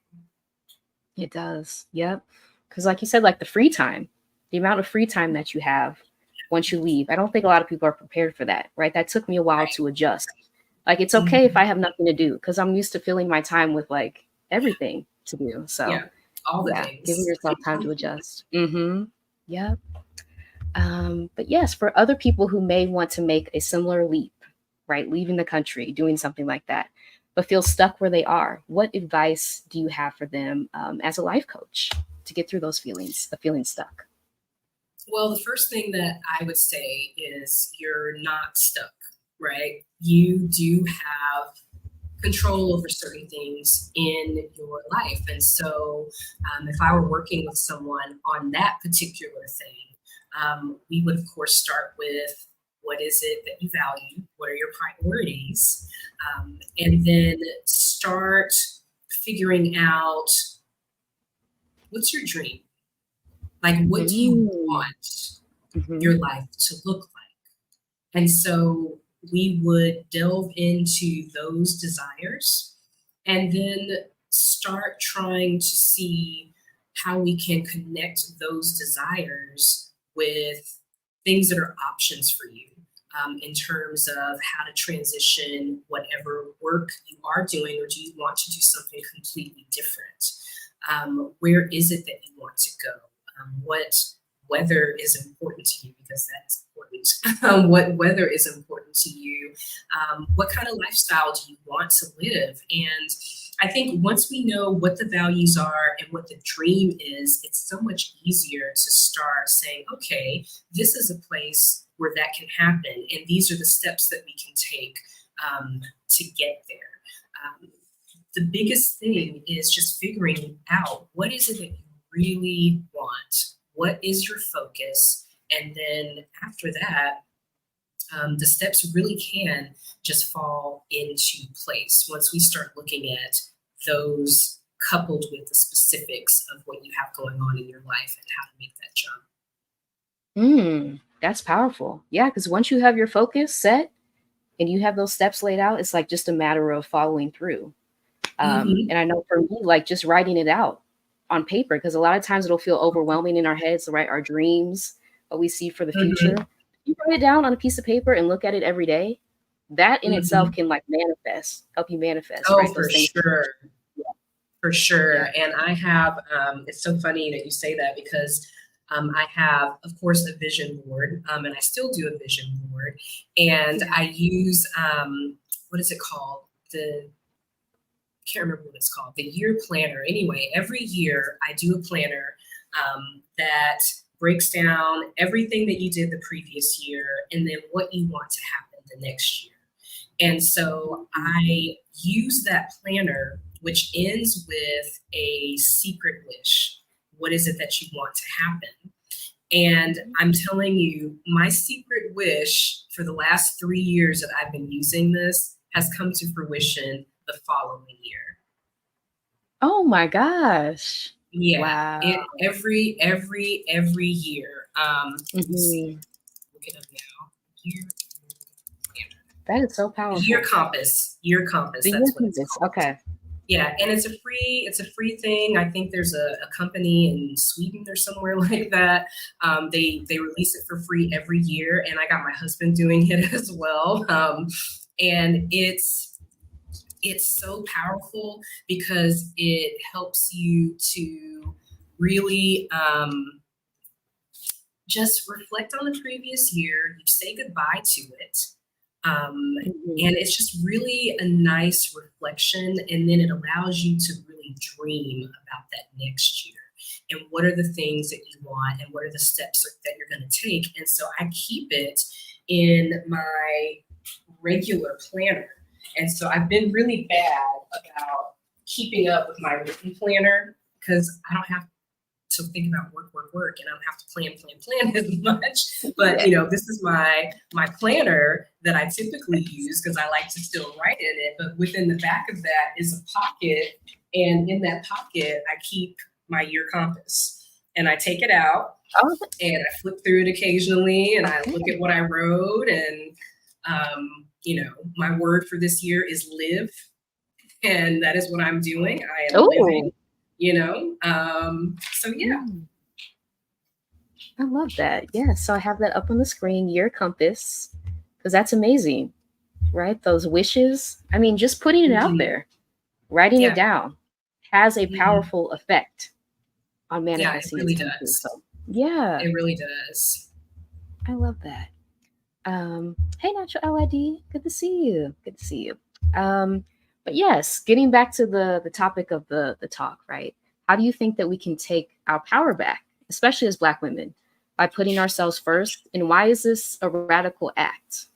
It does. Yep. Because like you said, like the free time, the amount of free time that you have once you leave, I don't think a lot of people are prepared for that, right? That took me a while to adjust. Like, it's okay if I have nothing to do because I'm used to filling my time with like everything to do. So all the things. Giving yourself time to adjust. Mm-hmm. Yep. But yes, for other people who may want to make a similar leap, right? Leaving the country, doing something like that, but feel stuck where they are. What advice do you have for them as a life coach to get through those feelings of feeling stuck? Well, the first thing that I would say is you're not stuck, right? You do have control over certain things in your life. And so, if I were working with someone on that particular thing, we would, of course, start with what is it that you value? What are your priorities? And then start figuring out what's your dream? Like, what do you Mm. want Mhm. your life to look like? And so we would delve into those desires and then start trying to see how we can connect those desires with things that are options for you, in terms of how to transition whatever work you are doing, or do you want to do something completely different? Where is it that you want to go? What weather is important to you, because that is important. What weather is important to you? What kind of lifestyle do you want to live? And I think once we know what the values are and what the dream is, it's so much easier to start saying, okay, this is a place where that can happen, and these are the steps that we can take, to get there. The biggest thing is just figuring out what is it that you really want? What is your focus? And then after that, the steps really can just fall into place once we start looking at those coupled with the specifics of what you have going on in your life and how to make that jump. That's powerful. Yeah, because once you have your focus set and you have those steps laid out, it's like just a matter of following through. Hmm. And I know for me, like just writing it out on paper, because a lot of times it'll feel overwhelming in our heads to write our dreams, what we see for the future. Hmm. You write it down on a piece of paper and look at it every day. That in itself Hmm. can like manifest, help you manifest, Oh, right? for Those things. sure. Yeah. For Yeah. sure. And I have, it's so funny that you say that, because I have, of course, a vision board, and I still do a vision board. And Yeah. I use, what is it called? Can't remember what it's called, the year planner. Anyway, every year I do a planner, that breaks down everything that you did the previous year and then what you want to happen the next year. And so Mhm. I use that planner, which ends with a secret wish. What is it that you want to happen? And I'm telling you, my secret wish for the last 3 years that I've been using this has come to fruition the following year. Oh my gosh. Yeah, Wow. every year. Let me see. Mhm. Look it up now. Year planner. That is so Year powerful. compass. Year compass. The year That's what it's compass. called. Okay. Yeah, and it's a free thing. I think there's a company in Sweden or somewhere like that. They release it for free every year, and I got my husband doing it as well. And it's so powerful because it helps you to really, just reflect on the previous year. You say goodbye to it. Um, Mhm. and it's just really a nice reflection. And then it allows you to really dream about that next year. And what are the things that you want, and what are the steps that you're going to take? And so I keep it in my regular planner. And so I've been really bad about keeping up with my written planner, because I don't have to think about work, work, work, and I don't have to plan as much. But this is my planner that I typically use because I like to still write in it. But within the back of that is a pocket, and in that pocket I keep my year compass, and I take it out Oh, and I flip through it occasionally, and I look okay. at what I wrote, and my word for this year is live, and that is what I'm doing. I am living, Oh, so yeah. mm, I love that. Yeah. So I have that up on the screen, year compass, because that's amazing, right? Those wishes. I mean, just putting it out Mhm. there, writing it Yeah. down has a Mhm. powerful effect on Yeah, it manifesting really its own too. does. So yeah, It really does. I love that. Hey, Natural LID, good to see you. Good to see you. Um, but yes, getting back to the topic of the talk, right? How do you think that we can take our power back, especially as Black women? by putting ourselves first? And why is this a radical act,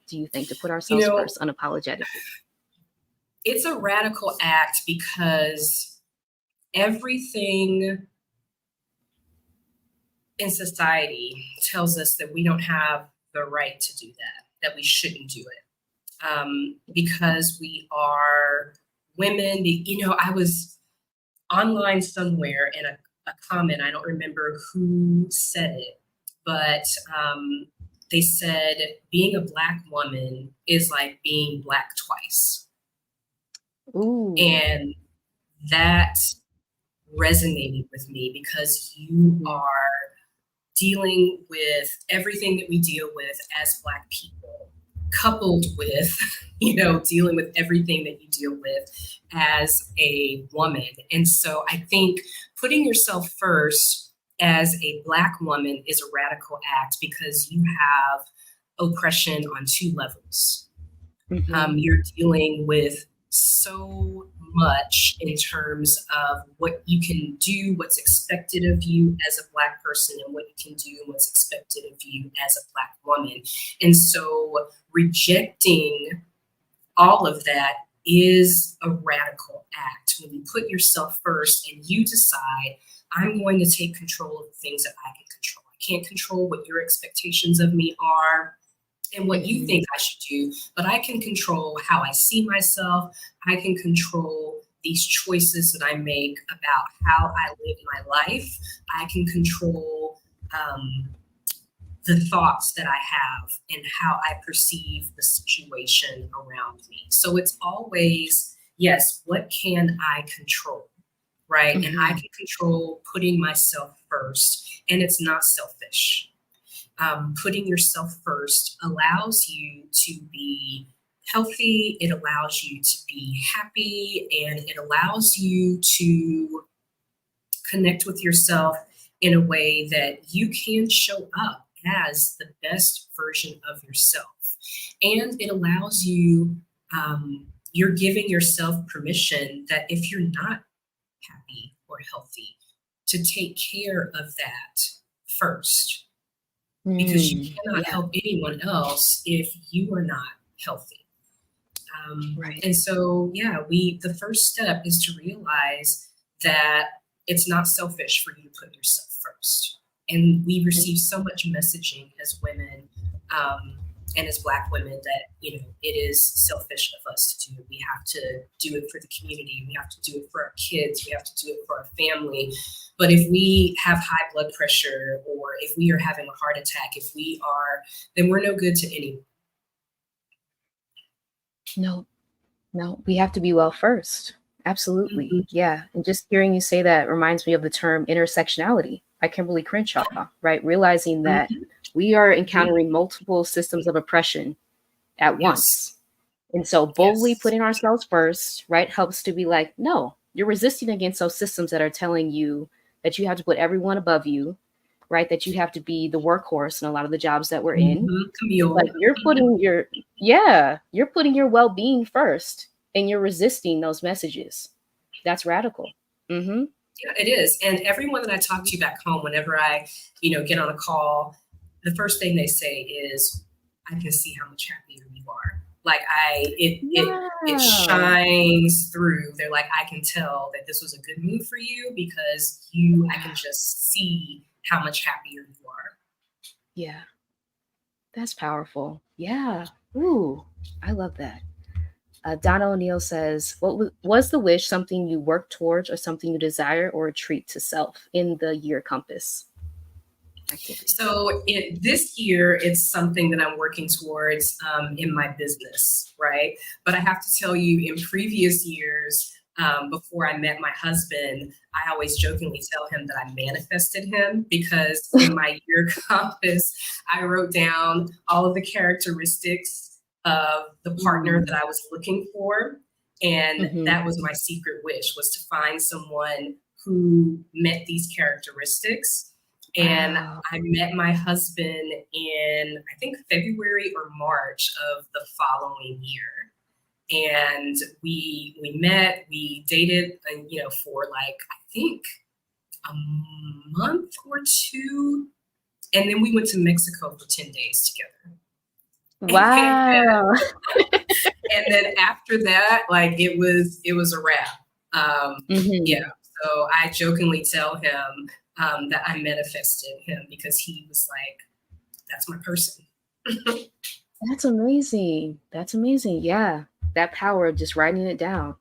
do you think, to put You ourselves know, first unapologetically? it's a radical act because everything in society tells us that we don't have the right to do that, that we shouldn't do it. Because we are women. I was online somewhere and a comment, I don't remember who said it, but they said being a Black woman is like being Black twice. Ooh. And that resonated with me because you Mm-hmm. are dealing with everything that we deal with as Black people, coupled with, dealing with everything that you deal with as a woman. And so I think putting yourself first as a Black woman is a radical act because you have oppression on two levels. Mm-hmm. You're dealing with so much in terms of what you can do, what's expected of you as a Black person, and what you can do and what's expected of you as a Black woman. And so rejecting all of that is a radical act. When you put yourself first and you decide, I'm going to take control of the things that I can control. I can't control what your expectations of me are and what you think I should do, but I can control how I see myself. I can control these choices that I make about how I live my life. I can control the thoughts that I have and how I perceive the situation around me. So it's always, yes, what can I control, right? Mm-hmm. And I can control putting myself first, and it's not selfish. Putting yourself first allows you to be healthy, it allows you to be happy, and it allows you to connect with yourself in a way that you can show up as the best version of yourself. And it allows you, you're giving yourself permission that if you're not happy or healthy, to take care of that first, because you cannot Yeah. help anyone else if you are not healthy. Right. And so, yeah, the first step is to realize that it's not selfish for you to put yourself first. And we receive so much messaging as women and as Black women that, it is selfish of us to do. We have to do it for the community. We have to do it for our kids. We have to do it for our family. But if we have high blood pressure or if we are having a heart attack, then we're no good to anyone. No, we have to be well first. Absolutely. Mm-hmm. Yeah. And just hearing you say that reminds me of the term intersectionality by Kimberly Crenshaw, right? Realizing that Mm-hmm. we are encountering multiple systems of oppression at Yes. once. And so boldly Yes. putting ourselves first, right, helps to be like, no, you're resisting against those systems that are telling you that you have to put everyone above you, right? That you have to be the workhorse in a lot of the jobs that we're in. Mm-hmm. But Camille. you're putting you're putting your well-being first and you're resisting those messages. That's radical. Mm-hmm. Yeah, it is. And everyone that I talk to back home, whenever I, get on a call, the first thing they say is, I can see how much happier you are. Like it Wow. shines through. They're like, I can tell that this was a good move for you because I can just see how much happier you are. Yeah. That's powerful. Yeah. Ooh, I love that. Donna O'Neill says, was the wish something you work towards or something you desire or a treat to self in the year compass activities? So this year, it's something that I'm working towards in my business, right? But I have to tell you, in previous years, before I met my husband, I always jokingly tell him that I manifested him because in my year compass, I wrote down all of the characteristics of the partner that I was looking for. And that was my secret wish, was to find someone who met these characteristics. And Wow. I met my husband in, I think, February or March of the following year. And we met, we dated, for like, I think a month or two. And then we went to Mexico for 10 days together. Wow. And then after that, like it was a wrap. Yeah. So I jokingly tell him that I manifested him because he was like, that's my person. That's amazing. That's amazing. Yeah. That power of just writing it down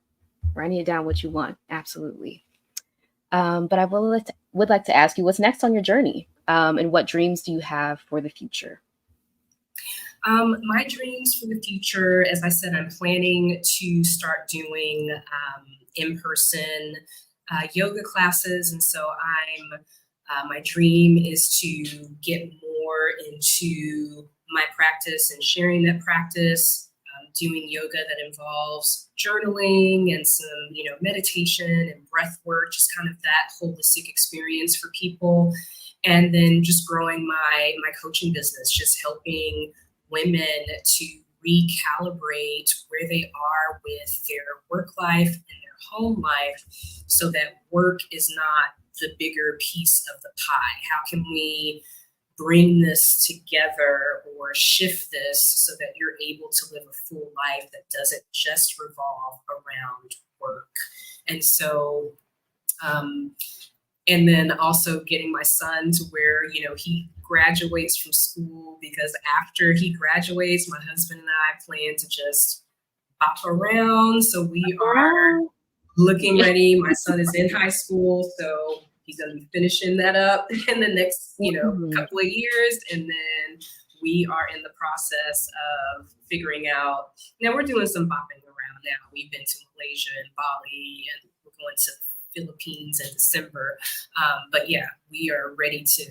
what you want. Absolutely. But I would like to ask you what's next on your journey, and what dreams do you have for the future? My dreams for the future, as I said, I'm planning to start doing in-person yoga classes, and so my dream is to get more into my practice and sharing that practice, doing yoga that involves journaling and some, meditation and breath work, just kind of that holistic experience for people. And then just growing my coaching business, just helping women to recalibrate where they are with their work life and their home life so that work is not the bigger piece of the pie. How can we bring this together or shift this so that you're able to live a full life that doesn't just revolve around work? And so, and then also getting my son to where, he graduates from school, because after he graduates, my husband and I plan to just hop around. So we are looking ready. My son is in high school, so he's going to be finishing that up in the next, couple of years. And then we are in the process of figuring out, now we're doing some bopping around now. We've been to Malaysia and Bali, and we're going to Philippines in December. But yeah, we are ready to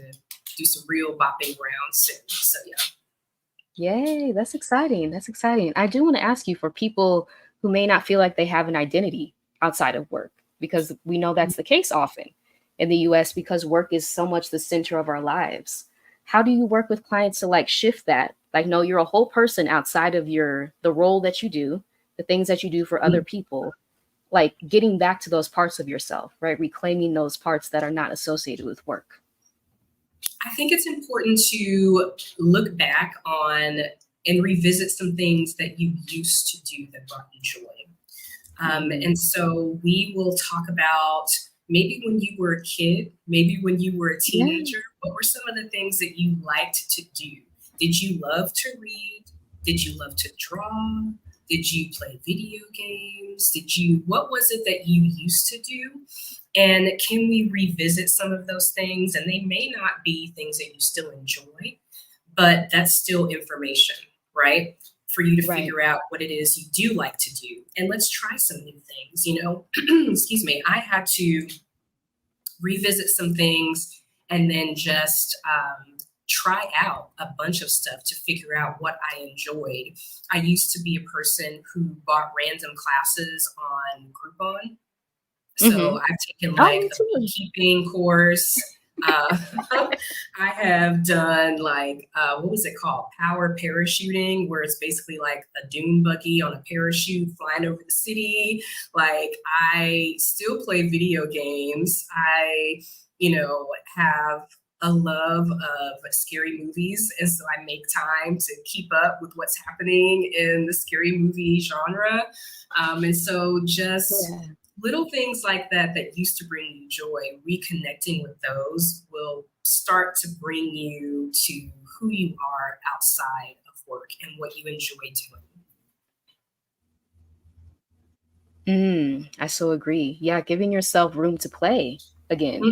do some real bopping around soon. So yeah. Yay, that's exciting. That's exciting. I do want to ask you, for people who may not feel like they have an identity outside of work, because we know that's the case often in the US, because work is so much the center of our lives. How do you work with clients to like shift that? Like, no, you're a whole person outside of the role that you do, the things that you do for other people, like getting back to those parts of yourself, right? Reclaiming those parts that are not associated with work. I think it's important to look back on and revisit some things that you used to do that brought you joy. And so we will talk about maybe when you were a kid, maybe when you were a teenager, what were some of the things that you liked to do? Did you love to read? Did you love to draw? Did you play video games? What was it that you used to do? And can we revisit some of those things? And they may not be things that you still enjoy, but that's still information, right? For you to figure out what it is you do like to do. And let's try some new things, excuse me. I had to revisit some things and then just try out a bunch of stuff to figure out what I enjoyed. I used to be a person who bought random classes on Groupon. So I've taken like a beekeeping course. I have done like, what was it called? Power parachuting, where it's basically like a dune buggy on a parachute flying over the city. Like, I still play video games. I, have a love of scary movies. And so I make time to keep up with what's happening in the scary movie genre. And so just little things like that used to bring you joy, reconnecting with those will start to bring you to who you are outside of work and what you enjoy doing. I so agree. Yeah, giving yourself room to play again.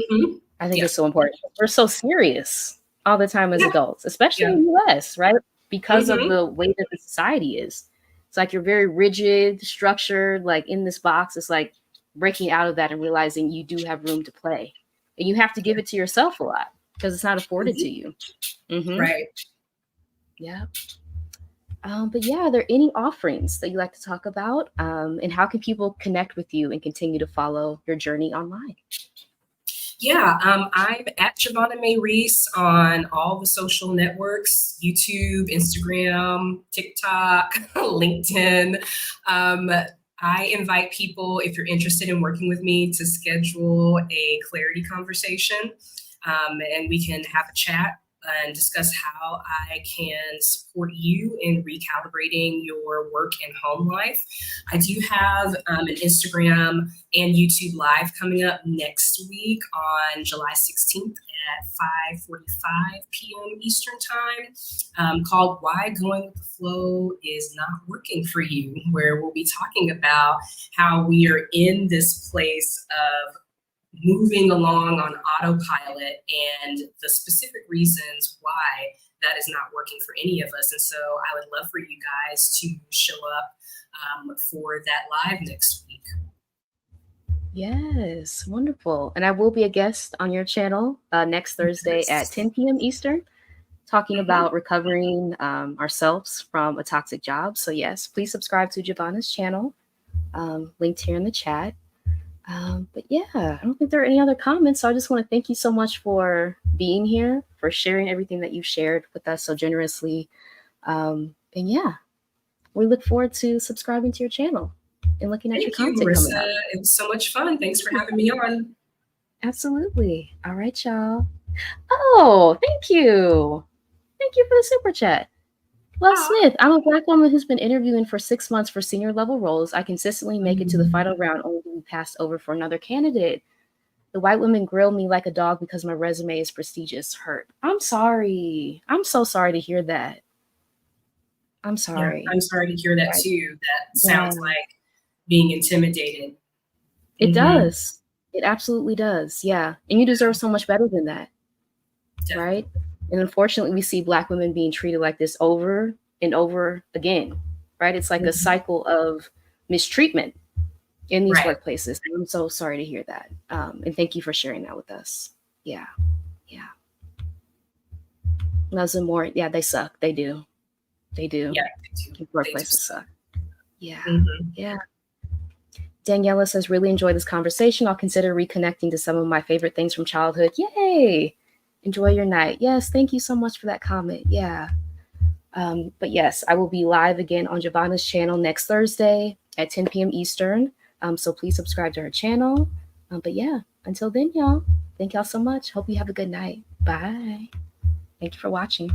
I think it's so important. We're so serious all the time as adults, especially in the US, right? Because of the way that the society is. It's like you're very rigid, structured, like in this box. It's like breaking out of that and realizing you do have room to play. And you have to give it to yourself a lot because it's not afforded to you. Right. Yeah. But yeah, are there any offerings that you like to talk about? And how can people connect with you and continue to follow your journey online? Yeah, I'm at Javonna Reese on all the social networks, YouTube, Instagram, TikTok, LinkedIn. I invite people, if you're interested in working with me, to schedule a clarity conversation, and we can have a chat and discuss how I can support you in recalibrating your work and home life. I do have an Instagram and YouTube live coming up next week on July 16th at 5:45 p.m. Eastern Time, called Why Going with the Flow is Not Working for You, where we'll be talking about how we are in this place of moving along on autopilot and the specific reasons why that is not working for any of us. And so I would love for you guys to show up for that live next week. Yes, wonderful. And I will be a guest on your channel next Thursday at 10 p.m. Eastern, talking about recovering ourselves from a toxic job. So yes, please subscribe to Javonna's channel, linked here in the chat. But yeah, I don't think there are any other comments. So I just want to thank you so much for being here, for sharing everything that you shared with us so generously. And yeah, we look forward to subscribing to your channel and looking at your content Marissa. coming up. It was so much fun. Thanks for having me on. Absolutely. All right, y'all. Oh, thank you. Thank you for the super chat. Love Smith, I'm a Black woman who's been interviewing for 6 months for senior level roles. I consistently make it to the final round only to be passed over for another candidate. The white women grill me like a dog because my resume is prestigious. Hurt. I'm sorry. I'm so sorry to hear that. I'm sorry. Yeah, I'm sorry to hear that too. That sounds like being intimidated. It does. It absolutely does. Yeah. And you deserve so much better than that. Definitely. Right? And unfortunately, we see Black women being treated like this over and over again, right? It's like a cycle of mistreatment in these workplaces. And I'm so sorry to hear that. And thank you for sharing that with us. Yeah. Yeah. Nothing more. Yeah, they suck. They do. They do. Yeah. These workplaces suck. Yeah. Yeah. Daniela says, really enjoy this conversation. I'll consider reconnecting to some of my favorite things from childhood. Yay. Enjoy your night. Yes, thank you so much for that comment. Yeah. But yes, I will be live again on Javonna's channel next Thursday at 10 p.m. Eastern. So please subscribe to her channel. But yeah, until then, y'all, thank y'all so much. Hope you have a good night. Bye. Thank you for watching.